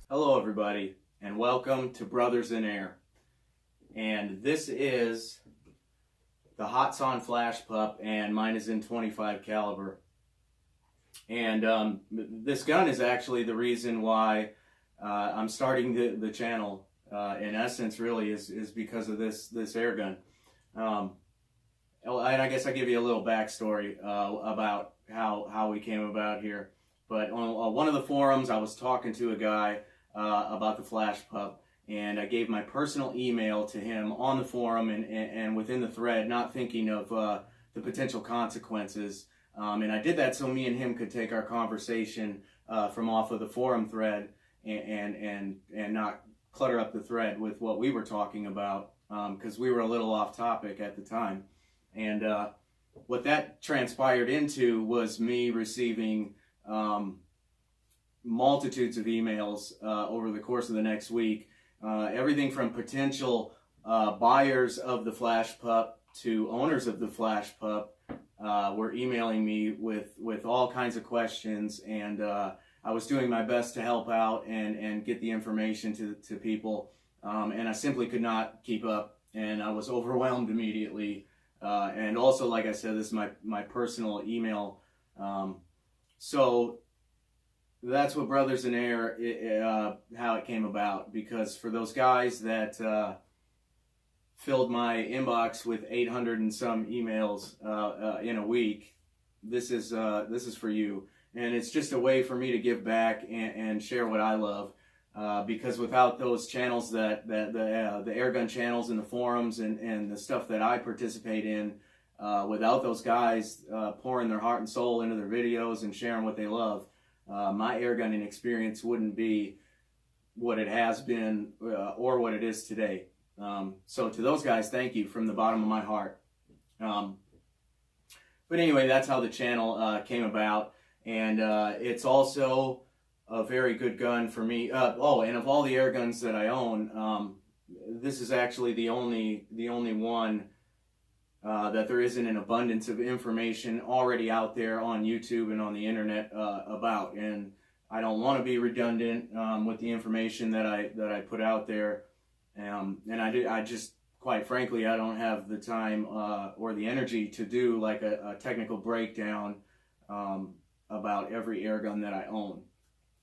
Hello everybody, and welcome to Brothers in Air. And this is the HATSAN FLASHPUP, and mine is in 25 caliber. And this gun is actually the reason why I'm starting the channel. In essence, really, is because of this air gun. And I guess I'll give you a little backstory about how we came about here. But on one of the forums, I was talking to a guy about the FlashPup, and I gave my personal email to him on the forum and within the thread, not thinking of the potential consequences. And I did that so me and him could take our conversation from off of the forum thread and not clutter up the thread with what we were talking about, because we were a little off topic at the time. And what that transpired into was me receiving multitudes of emails over the course of the next week. Everything from potential buyers of the FlashPup to owners of the FlashPup were emailing me with all kinds of questions, and I was doing my best to help out and get the information to people, and I simply could not keep up, and I was overwhelmed immediately. And also, like I said, this is my personal email. So that's what Brothers in Air, how it came about. Because for those guys that filled my inbox with 800 and some emails in a week, this is for you. And it's just a way for me to give back and share what I love. Because without those channels, the airgun channels and the forums and the stuff that I participate in, without those guys pouring their heart and soul into their videos and sharing what they love, my airgunning experience wouldn't be what it has been or what it is today. So to those guys, thank you from the bottom of my heart. But anyway, that's how the channel came about, and it's also a very good gun for me. Oh, and of all the air guns that I own, this is actually the only one that there isn't an abundance of information already out there on YouTube and on the internet about. And I don't want to be redundant with the information that I put out there. And I just, quite frankly, I don't have the time or the energy to do like a technical breakdown about every air gun that I own.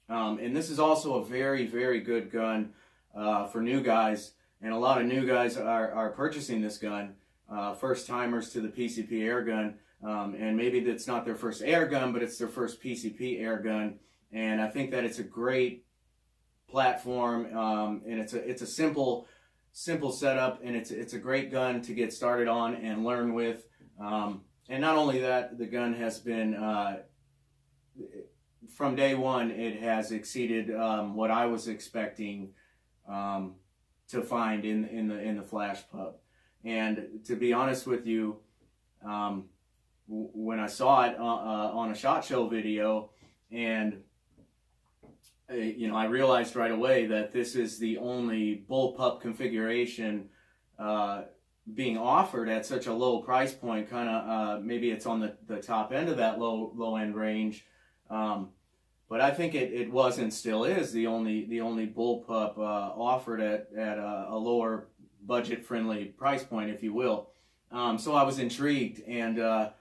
And this is also a very, very good gun for new guys, and a lot of new guys are purchasing this gun, first timers to the PCP air gun, and maybe that's not their first air gun, but it's their first PCP air gun. And I think that it's a great platform, and it's a simple setup, and it's a great gun to get started on and learn with. And not only that, the gun has been from day one, it has exceeded what I was expecting to find in the FlashPup. And to be honest with you, when I saw it on a SHOT Show video, and I realized right away that this is the only bullpup configuration being offered at such a low price point. Kind of maybe it's on the top end of that low end range. But I think it was and still is the only bullpup offered at a lower budget friendly price point, if you will. So I was intrigued, and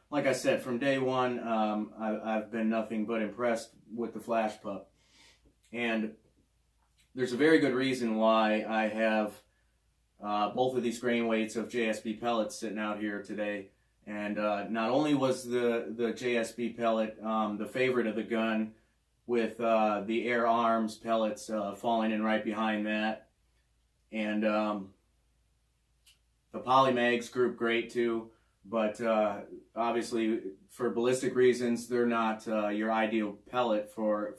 like I said, from day one, I've been nothing but impressed with the FlashPup. And there's a very good reason why I have both of these grain weights of JSB pellets sitting out here today. And not only was the JSB pellet the favorite of the gun, with the air arms pellets falling in right behind that, and the polymags group great too, but obviously for ballistic reasons they're not your ideal pellet for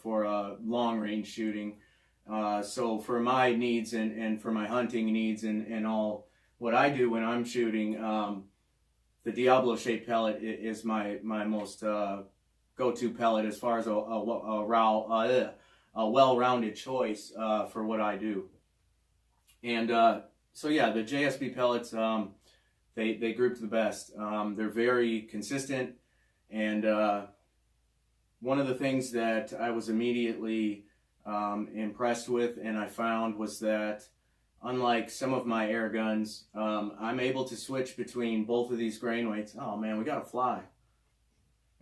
long range shooting. So for my needs and for my hunting needs and all what I do when I'm shooting, the Diablo shaped pellet is my most go-to pellet as far as a well-rounded choice for what I do. And so yeah, the JSB pellets, they group the best. They're very consistent, and one of the things that I was immediately impressed with and I found was that unlike some of my air guns, I'm able to switch between both of these grain weights. Oh man, we got a fly.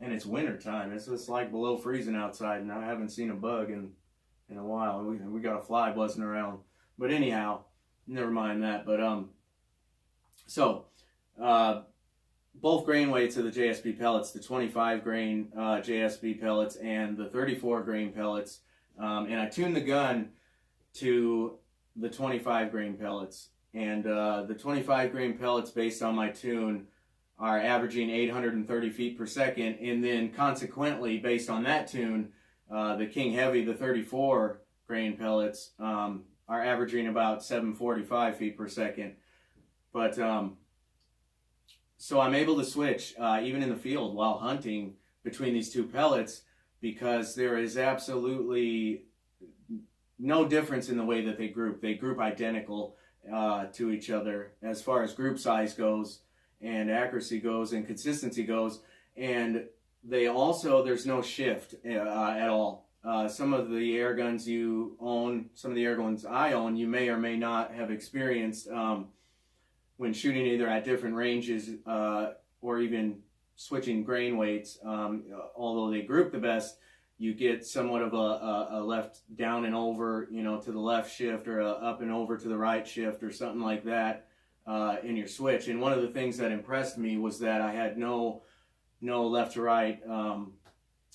And it's winter time. It's just like below freezing outside, and I haven't seen a bug in a while. We got a fly buzzing around. But anyhow, never mind that. But both grain weights of the JSB pellets, the 25 grain JSB pellets and the 34 grain pellets, and I tuned the gun to the 25 grain pellets, and the 25 grain pellets, based on my tune, are averaging 830 feet per second, and then consequently, based on that tune, the King Heavy, the 34 grain pellets, are averaging about 745 feet per second. But so I'm able to switch even in the field while hunting between these two pellets, because there is absolutely no difference in the way that they group. They group identical to each other as far as group size goes, and accuracy goes, and consistency goes. And they also, there's no shift at all. Some of the air guns you own, some of the air guns I own, you may or may not have experienced when shooting either at different ranges or even switching grain weights. Although they group the best, you get somewhat of a left down and over, to the left shift, or a up and over to the right shift, or something like that in your switch. And one of the things that impressed me was that I had no left to right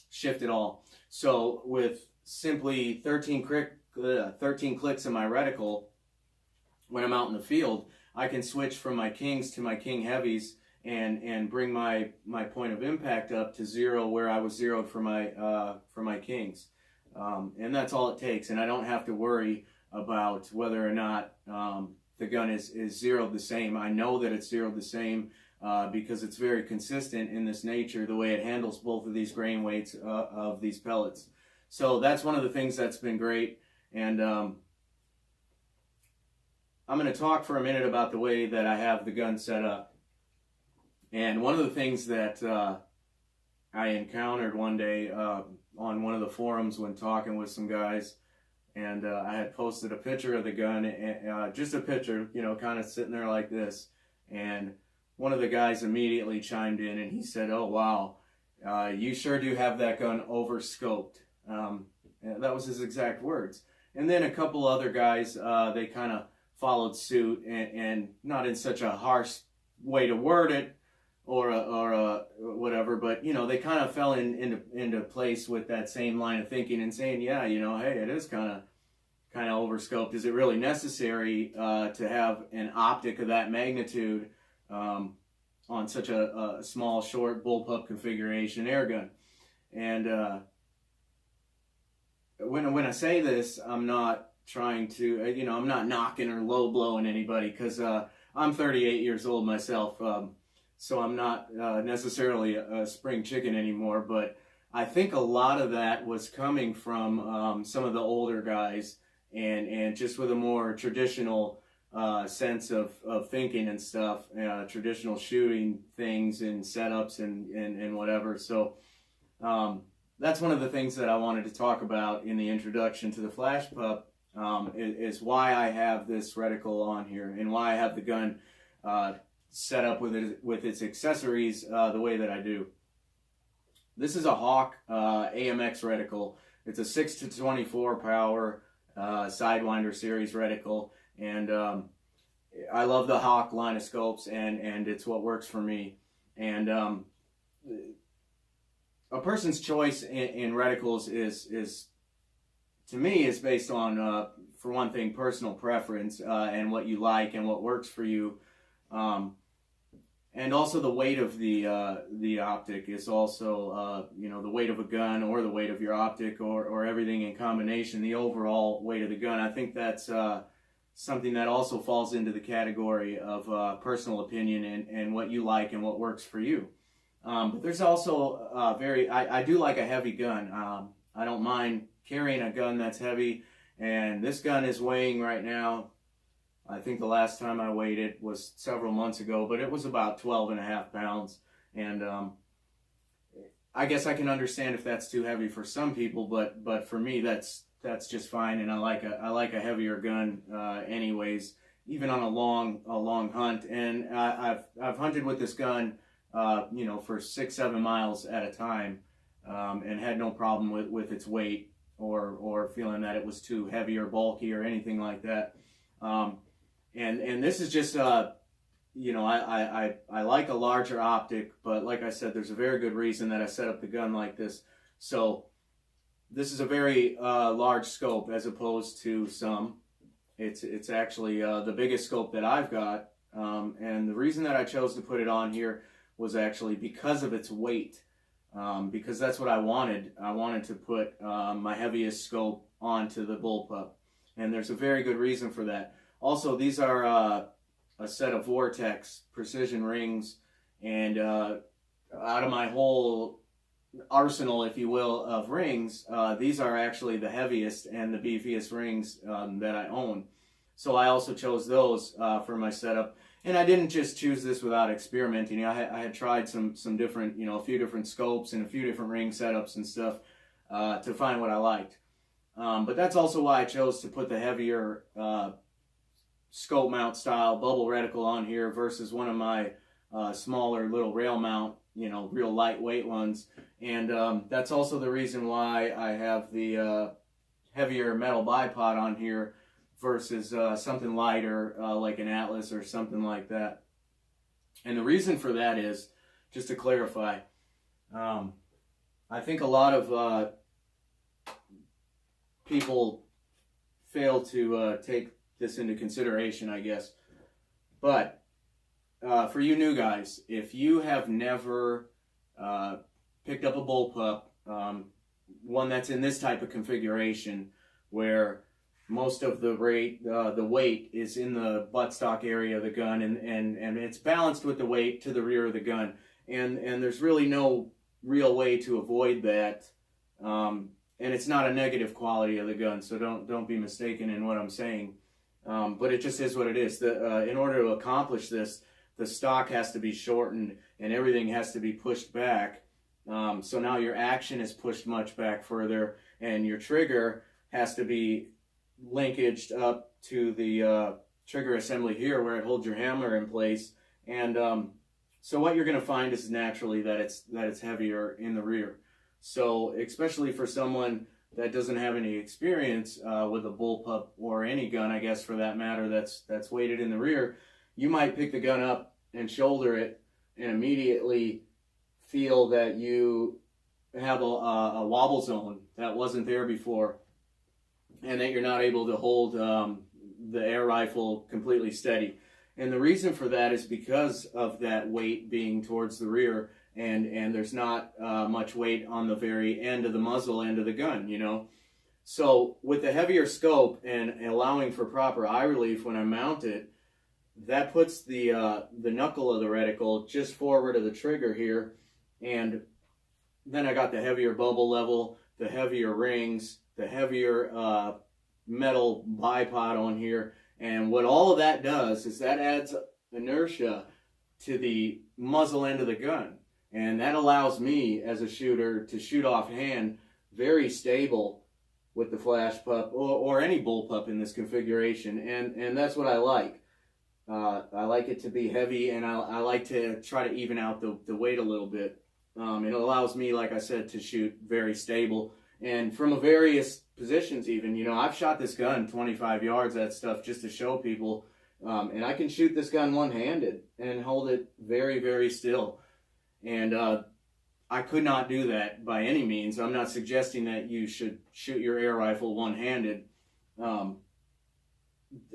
shift at all. So with simply 13 clicks in my reticle, when I'm out in the field, I can switch from my Kings to my King Heavies and bring my point of impact up to 0 where I was zeroed for my Kings. And that's all it takes. And I don't have to worry about whether or not the gun is zeroed the same. I know that it's zeroed the same because it's very consistent in this nature, the way it handles both of these grain weights of these pellets. So that's one of the things that's been great. And I'm going to talk for a minute about the way that I have the gun set up. And one of the things that I encountered one day on one of the forums when talking with some guys, and I had posted a picture of the gun, just a picture, kind of sitting there like this. And one of the guys immediately chimed in and he said, "Oh, wow, you sure do have that gun over-scoped." That was his exact words. And then a couple other guys, they kind of followed suit, and not in such a harsh way to word it or whatever, but they kind of fell into place with that same line of thinking and saying, yeah, hey, it is kind of overscoped. Is it really necessary to have an optic of that magnitude on such a small, short bullpup configuration air gun? And when I say this, I'm not trying to, I'm not knocking or low blowing anybody, because I'm 38 years old myself, so I'm not necessarily a spring chicken anymore. But I think a lot of that was coming from some of the older guys, and just with a more traditional sense of thinking and stuff, traditional shooting things and setups and whatever. So that's one of the things that I wanted to talk about in the introduction to the Flash Pup. Is why I have this reticle on here, and why I have the gun set up with its accessories the way that I do. This is a Hawk AMX reticle. It's a 6-24 power Sidewinder series reticle, and I love the Hawk line of scopes, and it's what works for me. And a person's choice in reticles is to me, is based on, for one thing, personal preference and what you like and what works for you. And also the weight of the optic is also, the weight of a gun, or the weight of your optic, or everything in combination, the overall weight of the gun. I think that's something that also falls into the category of personal opinion and what you like and what works for you. But there's also I do like a heavy gun. I don't mind carrying a gun that's heavy, and this gun is weighing right now, I think the last time I weighed it was several months ago, but it was about 12.5 pounds. And I guess I can understand if that's too heavy for some people, but for me, that's that's just fine. And I like a heavier gun anyways, even on a long hunt. And I've hunted with this gun, you know, for 6-7 miles at a time, and had no problem with its weight or feeling that it was too heavy or bulky or anything like that. And this is just you know, I like a larger optic, but like I said, there's a very good reason that I set up the gun like this. So this is a very large scope as opposed to some. It's actually the biggest scope that I've got, and the reason that I chose to put it on here was actually because of its weight, because that's what I wanted. I wanted to put my heaviest scope onto the bullpup, and there's a very good reason for that. Also, these are a set of Vortex precision rings, and out of my whole arsenal, if you will, of rings, these are actually the heaviest and the beefiest rings that I own. So I also chose those for my setup, and I didn't just choose this without experimenting. I had tried some different, you know, a few different scopes and a few different ring setups and stuff to find what I liked. But that's also why I chose to put the heavier scope mount style bubble reticle on here versus one of my smaller little rail mount, you know, real lightweight ones. And that's also the reason why I have the heavier metal bipod on here versus something lighter like an Atlas or something like that. And the reason for that is, just to clarify, I think a lot of people fail to take this into consideration, I guess. But for you new guys, if you have never picked up a bullpup, one that's in this type of configuration where most of the weight is in the buttstock area of the gun, and it's balanced with the weight to the rear of the gun, and there's really no real way to avoid that, and it's not a negative quality of the gun, so don't be mistaken in what I'm saying. But it just is what it is. In order to accomplish this, the stock has to be shortened and everything has to be pushed back. So now your action is pushed much back further, and your trigger has to be linkaged up to the trigger assembly here where it holds your hammer in place. And so what you're going to find is naturally that it's heavier in the rear. So especially for someone that doesn't have any experience with a bullpup or any gun, I guess, for that matter, that's weighted in the rear, you might pick the gun up and shoulder it and immediately feel that you have a wobble zone that wasn't there before, and that you're not able to hold the air rifle completely steady. And the reason for that is because of that weight being towards the rear, and there's not much weight on the very end of the muzzle end of the gun, you know. So with the heavier scope and allowing for proper eye relief when I mount it, that puts the knuckle of the reticle just forward of the trigger here, and then I got the heavier bubble level, the heavier rings, the heavier metal bipod on here, and what all of that does is that adds inertia to the muzzle end of the gun. And that allows me as a shooter to shoot offhand very stable with the flash pup or any bullpup in this configuration. And that's what I like. I like it to be heavy, and I like to try to even out the weight a little bit. It allows me, like I said, to shoot very stable. And from various positions even, you know, I've shot this gun 25 yards, that stuff, just to show people. And I can shoot this gun one-handed and hold it very, very still. And I could not do that by any means. I'm not suggesting that you should shoot your air rifle one-handed.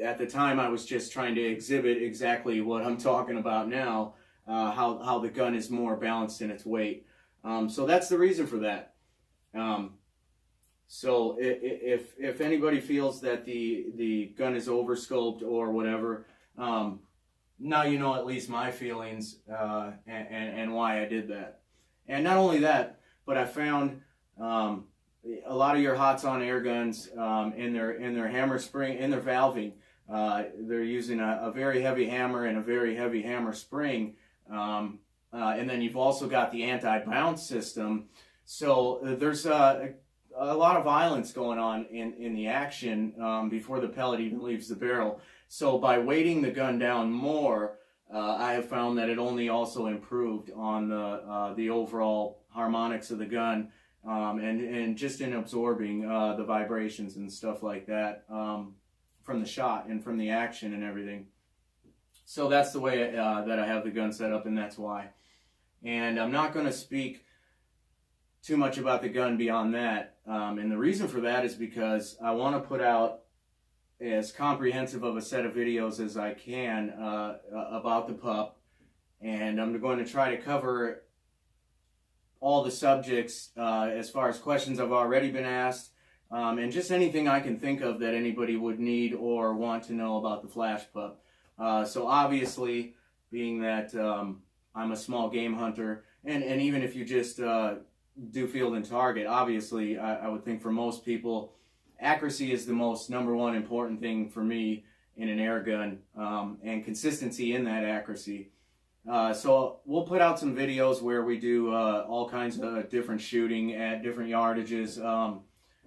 At the time, I was just trying to exhibit exactly what I'm talking about now, how the gun is more balanced in its weight. So that's the reason for that. So if anybody feels that the gun is overscoped or whatever, now you know at least my feelings and why I did that. And not only that, but I found a lot of your HATSAN air guns in their hammer spring, in their valving, they're using a very heavy hammer and a very heavy hammer spring, and then you've also got the anti-bounce system. So there's a a lot of violence going on in the action before the pellet even leaves the barrel. So by weighting the gun down more, I have found that it only also improved on the overall harmonics of the gun, and just in absorbing the vibrations and stuff like that from the shot and from the action and everything. So that's the way that I have the gun set up, and that's why. And I'm not going to speak too much about the gun beyond that. And the reason for that is because I want to put out as comprehensive of a set of videos as I can about the pup. And I'm going to try to cover all the subjects as far as questions I've already been asked, and just anything I can think of that anybody would need or want to know about the Flash Pup. So obviously, being that I'm a small game hunter, and even if you just do field and target, obviously I would think for most people, accuracy is the most #1 important thing for me in an air gun, and consistency in that accuracy. So we'll put out some videos where we do all kinds of different shooting at different yardages,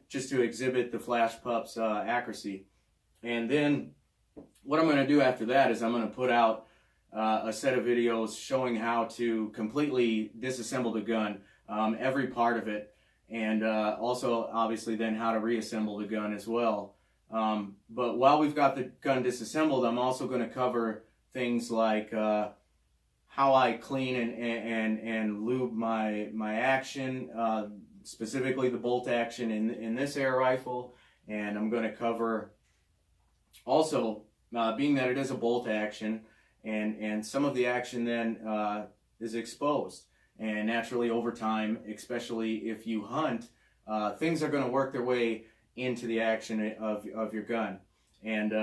just to exhibit the Flash Pup's accuracy. And then what I'm going to do after that is I'm going to put out a set of videos showing how to completely disassemble the gun, every part of it, and also obviously then how to reassemble the gun as well. But while we've got the gun disassembled, I'm also going to cover things like how I clean and lube my action, specifically the bolt action in this air rifle. And I'm going to cover also, being that it is a bolt action, and some of the action then is exposed. And naturally over time, especially if you hunt, things are going to work their way into the action of your gun. And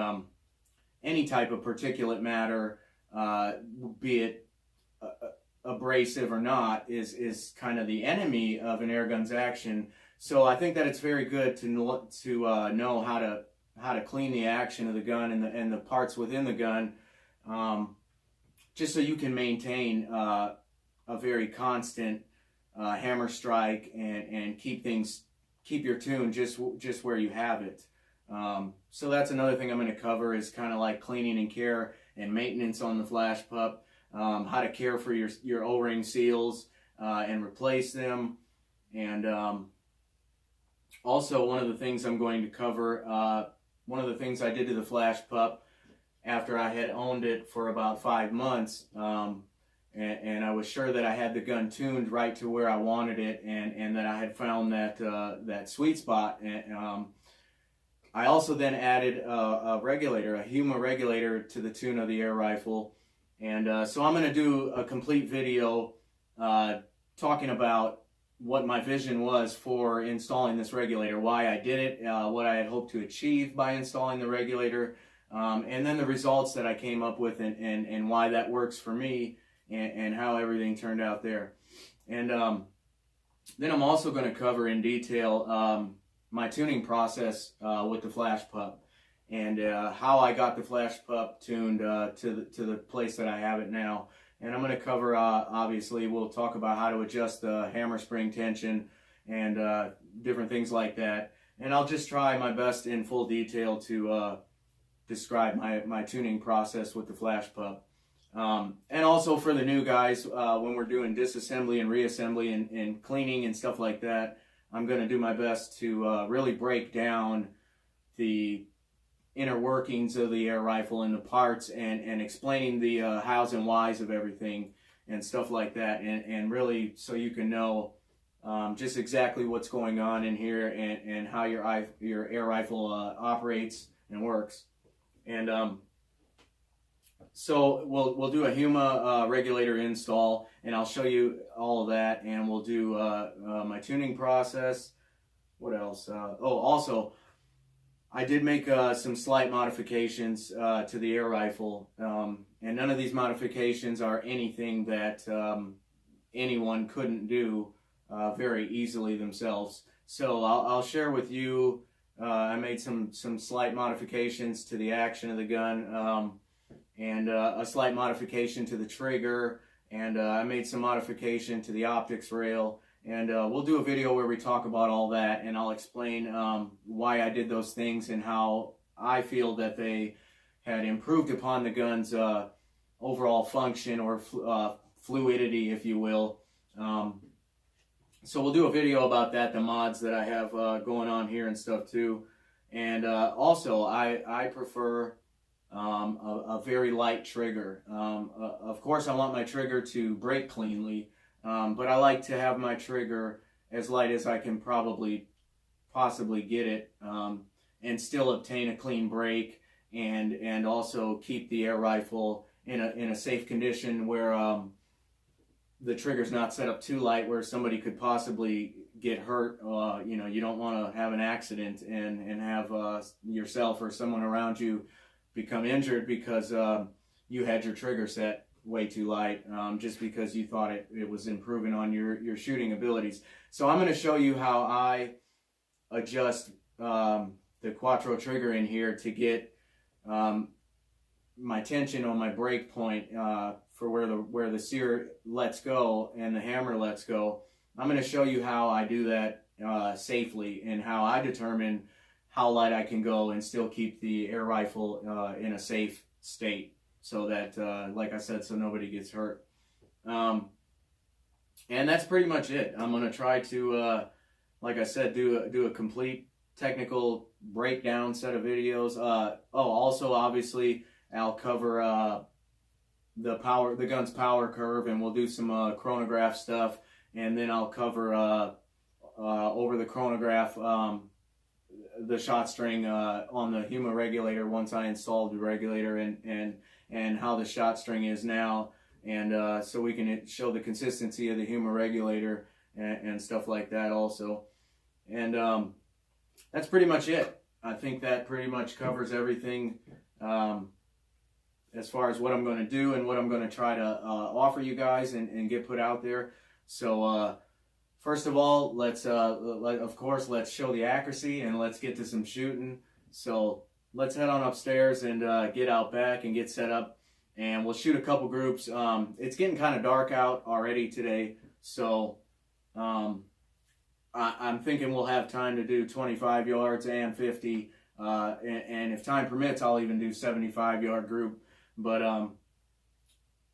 any type of particulate matter, be it abrasive or not, is kind of the enemy of an air gun's action. So I think that it's very good to know how to clean the action of the gun and the parts within the gun, just so you can maintain a very constant hammer strike and keep your tune just where you have it. So that's another thing I'm going to cover, is kind of like cleaning and care and maintenance on the Flash Pup, how to care for your O-ring seals and replace them. And also one of the things I'm going to cover, one of the things I did to the Flash Pup after I had owned it for about 5 months, and I was sure that I had the gun tuned right to where I wanted it, and that I had found that sweet spot. And I also then added a regulator, a Huma regulator, to the tune of the air rifle. And so I'm going to do a complete video talking about what my vision was for installing this regulator, why I did it, what I had hoped to achieve by installing the regulator, and then the results that I came up with, and why that works for me, and how everything turned out there. And then I'm also going to cover in detail my tuning process with the Flash Pup, and how I got the Flash Pup tuned to the place that I have it now. And I'm going to cover, obviously, we'll talk about how to adjust the hammer spring tension and different things like that. And I'll just try my best in full detail to describe my tuning process with the Flash Pup. And also for the new guys, when we're doing disassembly and reassembly and cleaning and stuff like that, I'm going to do my best to really break down the inner workings of the air rifle and the parts, and explaining the hows and whys of everything and stuff like that, and really so you can know just exactly what's going on in here, and how your air rifle operates and works. And so we'll do a Huma regulator install, and I'll show you all of that, and we'll do my tuning process. What else? Also, I did make some slight modifications to the air rifle, and none of these modifications are anything that anyone couldn't do very easily themselves. So I'll share with you, I made some slight modifications to the action of the gun, and a slight modification to the trigger, and I made some modification to the optics rail, and we'll do a video where we talk about all that, and I'll explain why I did those things and how I feel that they had improved upon the gun's overall function, or fluidity, if you will. So we'll do a video about that, the mods that I have going on here and stuff too. And also, I prefer a very light trigger. Of course, I want my trigger to break cleanly, but I like to have my trigger as light as I can possibly get it, and still obtain a clean break, and also keep the air rifle in a safe condition where the trigger's not set up too light where somebody could possibly get hurt. You know, you don't want to have an accident and have yourself or someone around you become injured because you had your trigger set way too light, just because you thought it was improving on your shooting abilities. So I'm going to show you how I adjust the Quattro trigger in here to get my tension on my break point for where the sear lets go and the hammer lets go. I'm going to show you how I do that safely, and how I determine how light I can go and still keep the air rifle in a safe state, so that, like I said, so nobody gets hurt. And that's pretty much it. I'm going to try to, like I said, do a complete technical breakdown set of videos. Also, obviously, I'll cover the gun's power curve, and we'll do some chronograph stuff, and then I'll cover over the chronograph the shot string on the Huma regulator once I installed the regulator, and how the shot string is now, and so we can show the consistency of the Huma regulator and stuff like that also. And that's pretty much it. I think that pretty much covers everything as far as what I'm going to do and what I'm going to try to offer you guys and get put out there. So first of all, of course, let's show the accuracy and let's get to some shooting. So let's head on upstairs and get out back and get set up, and we'll shoot a couple groups. It's getting kind of dark out already today, so I'm thinking we'll have time to do 25 yards and 50, and if time permits, I'll even do 75-yard group. But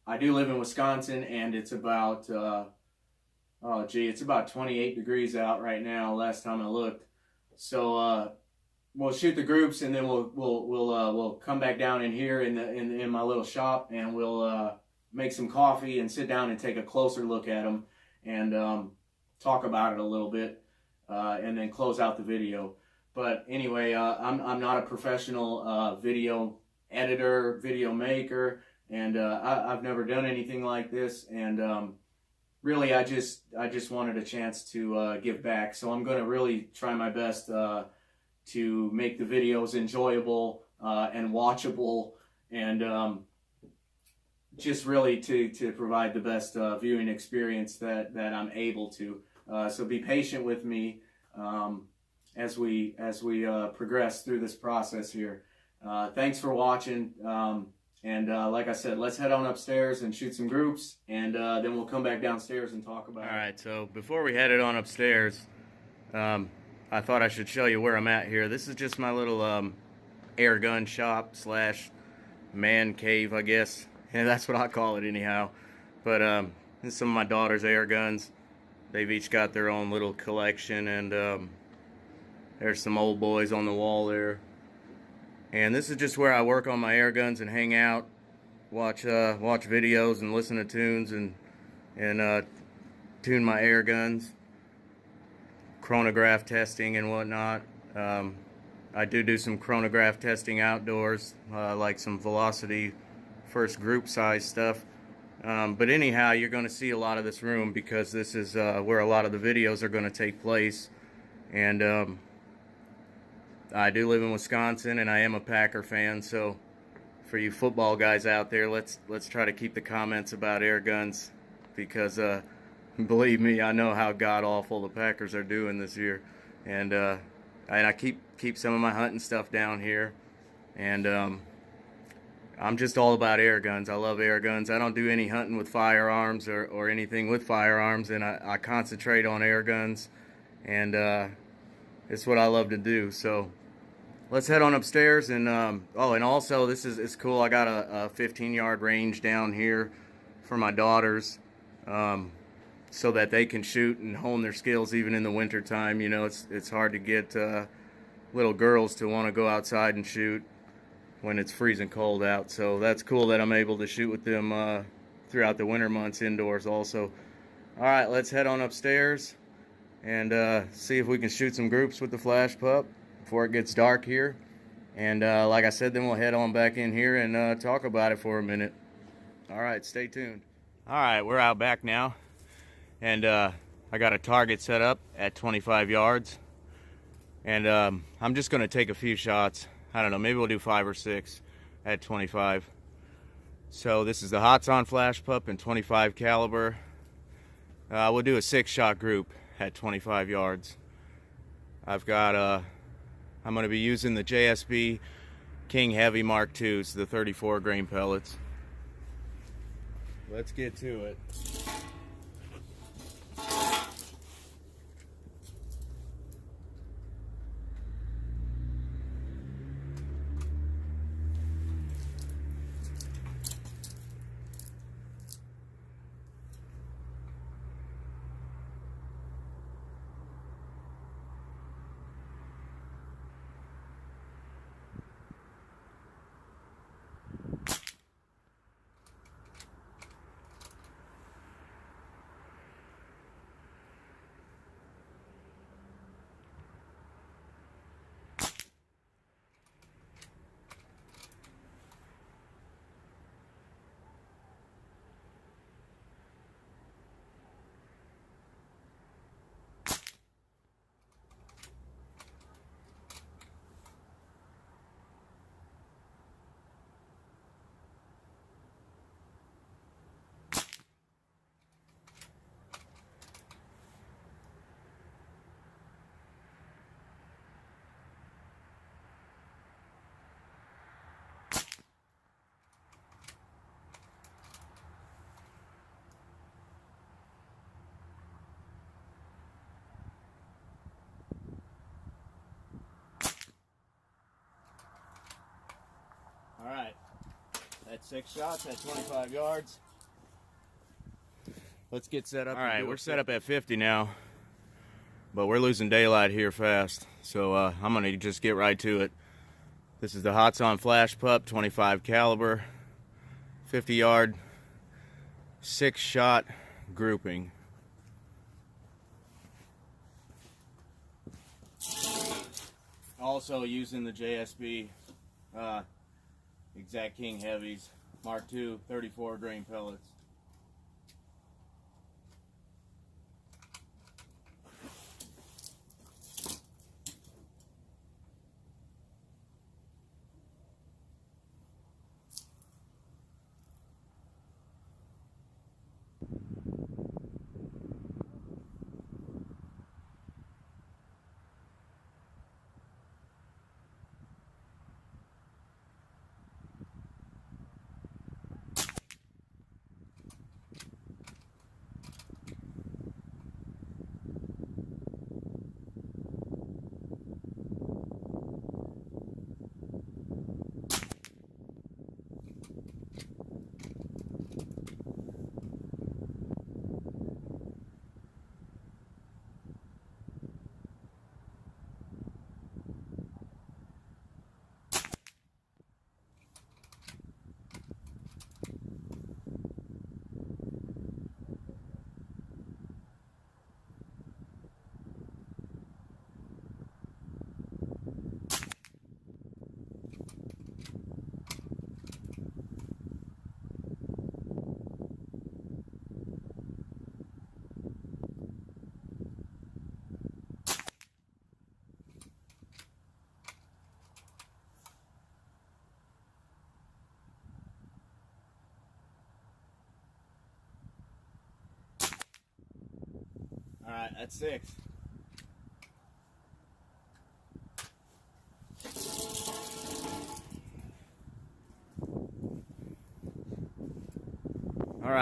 I do live in Wisconsin, and it's about it's about 28 degrees out right now. Last time I looked, so we'll shoot the groups, and then we'll come back down in here in my little shop, and we'll make some coffee and sit down and take a closer look at them, and talk about it a little bit, and then close out the video. But anyway, I'm not a professional video editor, video maker, and I've never done anything like this, and really I just wanted a chance to give back. So I'm going to really try my best to make the videos enjoyable and watchable, and just really to provide the best viewing experience that I'm able to. So be patient with me as we progress through this process here. Thanks for watching, and like I said, let's head on upstairs and shoot some groups, and then we'll come back downstairs and talk about it. Alright, so before we headed on upstairs, I thought I should show you where I'm at here. This is just my little air gun shop slash man cave, I guess. Yeah, that's what I call it anyhow. But this is some of my daughter's air guns. They've each got their own little collection, and there's some old boys on the wall there. And this is just where I work on my air guns and hang out, watch videos and listen to tunes, and tune my air guns, chronograph testing and whatnot. I do some chronograph testing outdoors, like some velocity first group size stuff. But anyhow, you're going to see a lot of this room because this is where a lot of the videos are going to take place. And I do live in Wisconsin, and I am a Packer fan, so for you football guys out there, let's try to keep the comments about air guns, because believe me, I know how god-awful the Packers are doing this year. And I keep some of my hunting stuff down here, and I'm just all about air guns. I love air guns. I don't do any hunting with firearms or anything with firearms, and I concentrate on air guns, and it's what I love to do. So let's head on upstairs. And oh, and also this is it's cool. I got a 15-yard range down here for my daughters, so that they can shoot and hone their skills even in the winter time. You know, it's hard to get little girls to want to go outside and shoot when it's freezing cold out. So that's cool that I'm able to shoot with them throughout the winter months indoors also. All right, let's head on upstairs and see if we can shoot some groups with the flash pup before it gets dark here. And like I said, then we'll head on back in here and talk about it for a minute. All right, stay tuned. All right, we're out back now, and I got a target set up at 25 yards, and I'm just going to take a few shots. I don't know, maybe we'll do 5 or 6 at 25. So this is the HATSAN FLASHPUP in 25 caliber. We'll do a 6-shot group at 25 yards. I've got I'm going to be using the JSB King Heavy Mark IIs, the 34 grain pellets. Let's get to it. All right, that's 6 shots at 25 yards. Let's get set up. All right, we're set up at 50 now, but we're losing daylight here fast, so I'm gonna just get right to it. This is the HATSAN FLASHPUP 25 caliber, 50 yard, 6-shot grouping. Also using the JSB Exact King Heavies Mark II 34 grain pellets. All right, that's 6.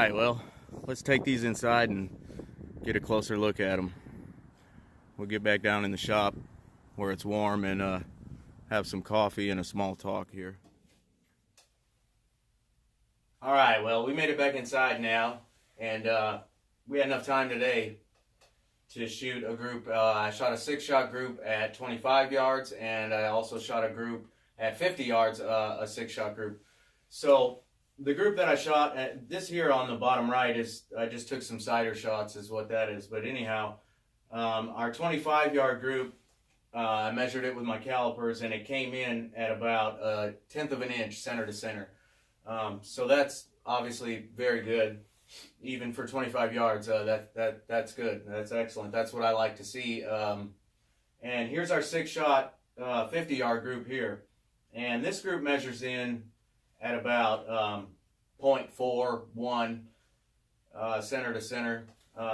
Alright, well, let's take these inside and get a closer look at them. We'll get back down in the shop where it's warm and have some coffee and a small talk here. Alright, well, we made it back inside now, and we had enough time today to shoot a group. I shot a 6-shot group at 25 yards, and I also shot a group at 50 yards, a 6-shot group. So the group that I shot, this here on the bottom right is, I just took some cider shots is what that is. But anyhow, our 25-yard group, I measured it with my calipers, and it came in at about 1/10 of an inch center to center. So that's obviously very good. Even for 25 yards, that's good. That's excellent. That's what I like to see. And here's our 6-shot 50-yard group here. And this group measures in at about 0.41 center to center,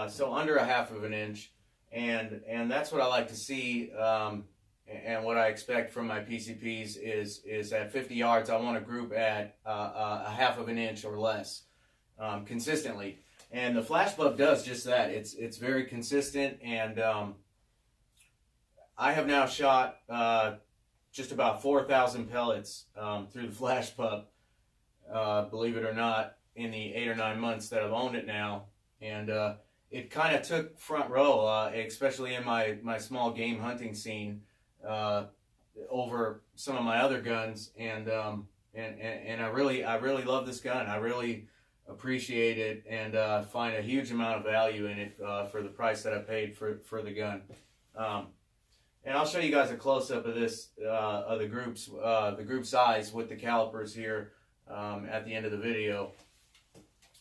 so under 1/2 of an inch. And that's what I like to see, and what I expect from my PCPs is at 50 yards, I want to group at 1/2 of an inch or less consistently. And the FlashPup does just that. It's very consistent, and I have now shot just about 4,000 pellets through the FlashPup, believe it or not, in the 8 or 9 months that I've owned it now. And it kind of took front row, especially in my small game hunting scene, over some of my other guns. And I really love this gun. I really appreciate it, and find a huge amount of value in it for the price that I paid for the gun. And I'll show you guys a close-up of this, of the group size with the calipers here at the end of the video.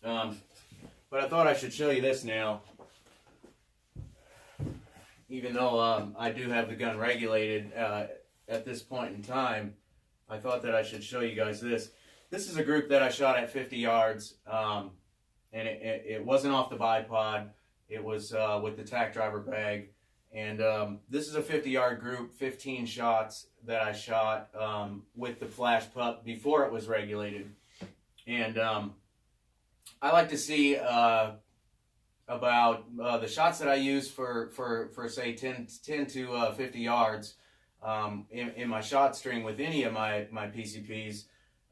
But I thought I should show you this now. Even though I do have the gun regulated at this point in time, I thought that I should show you guys this. This is a group that I shot at 50 yards, and it wasn't off the bipod. It was with the tack driver bag. And this is a 50-yard group, 15 shots that I shot with the FlashPup before it was regulated. And I like to see about the shots that I use for say 10 to 50 yards in my shot string with any of my PCPs.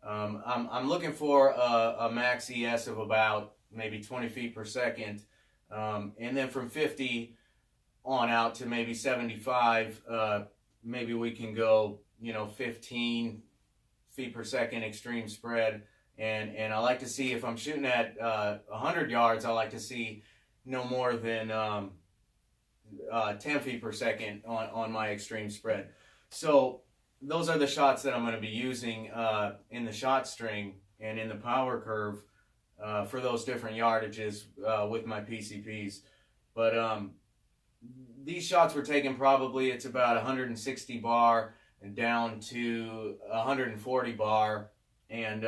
I'm looking for a max ES of about maybe 20 feet per second, and then from 50 on out to maybe 75, maybe we can go 15 feet per second extreme spread. And I like to see, if I'm shooting at 100 yards, I like to see no more than 10 feet per second on my extreme spread. So those are the shots that I'm going to be using in the shot string and in the power curve for those different yardages with my PCPs. But these shots were taken probably, it's about 160 bar and down to 140 bar, and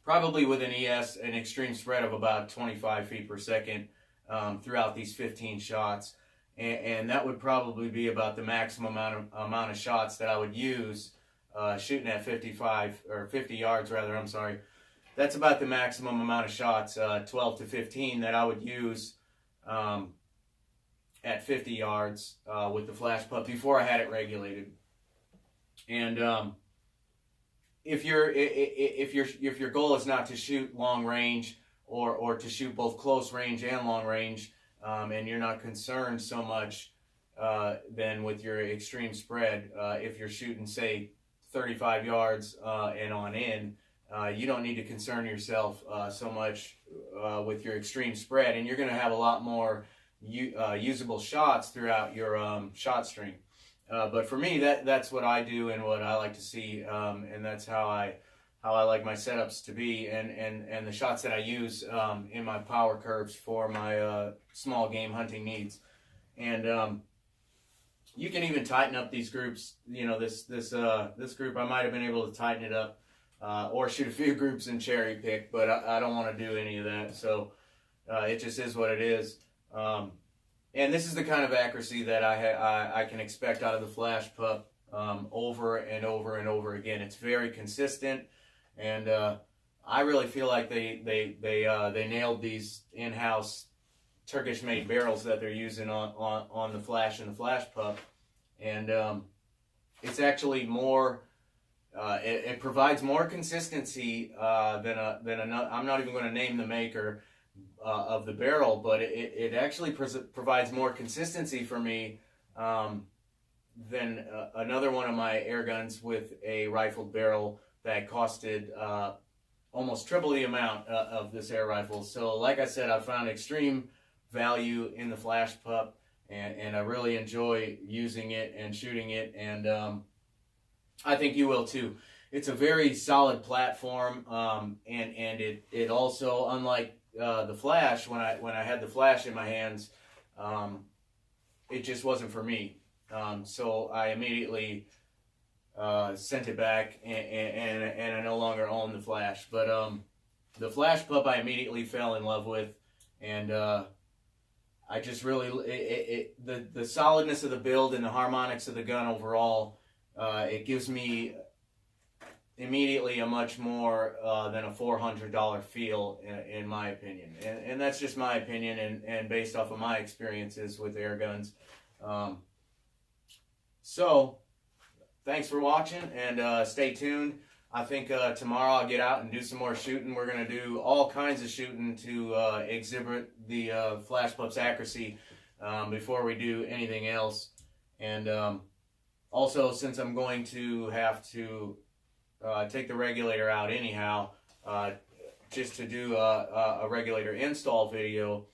probably with an ES, an extreme spread of about 25 feet per second throughout these 15 shots. And that would probably be about the maximum amount of shots that I would use shooting at 50 yards rather, I'm sorry. That's about the maximum amount of shots, 12 to 15, that I would use at 50 yards with the FlashPup before I had it regulated. And if your goal is not to shoot long range or to shoot both close range and long range, and you're not concerned so much then with your extreme spread, if you're shooting say 35 yards and on in, you don't need to concern yourself so much with your extreme spread, and you're going to have a lot more usable shots throughout your shot string. But for me, that's what I do and what I like to see, and that's how I like my setups to be, and the shots that I use in my power curves for my small game hunting needs. And you can even tighten up these groups. This group, I might have been able to tighten it up or shoot a few groups and cherry pick, but I don't want to do any of that. So it just is what it is. And this is the kind of accuracy that I can expect out of the FlashPup over and over and over again. It's very consistent, and I really feel like they nailed these in-house Turkish-made barrels that they're using on the Flash and the Flash Pup, and it's actually more. It provides more consistency than another. I'm not even going to name the maker of the barrel, but it actually provides more consistency for me than another one of my air guns with a rifled barrel that costed almost triple the amount of this air rifle. So like I said, I found extreme value in the Flash Pup, and I really enjoy using it and shooting it, and I think you will too. It's a very solid platform, and it also, unlike the Flash, when I had the Flash in my hands, it just wasn't for me. So I immediately sent it back, and I no longer own the Flash. But the Flash Pup I immediately fell in love with, and I just really the solidness of the build and the harmonics of the gun overall, it gives me immediately a much more than a $400 feel, in my opinion, and that's just my opinion, and based off of my experiences with air guns. So thanks for watching, and stay tuned. I think tomorrow I'll get out and do some more shooting. We're going to do all kinds of shooting to exhibit the Flash Pup's accuracy before we do anything else. And also, since I'm going to have to take the regulator out anyhow, just to do a regulator install video,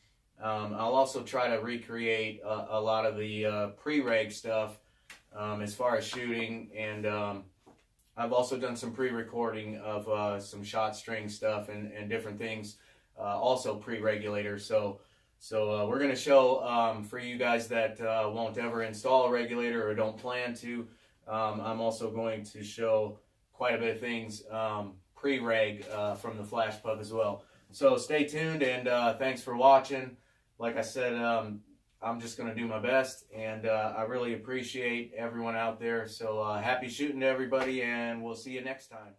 I'll also try to recreate a lot of the pre-reg stuff as far as shooting, and I've also done some pre-recording of some shot string stuff and different things, also pre-regulator. So we're going to show, for you guys that won't ever install a regulator or don't plan to, I'm also going to show quite a bit of things pre-reg from the Flash Pup as well. So stay tuned, and thanks for watching. Like I said, I'm just going to do my best, and I really appreciate everyone out there. So happy shooting to everybody, and we'll see you next time.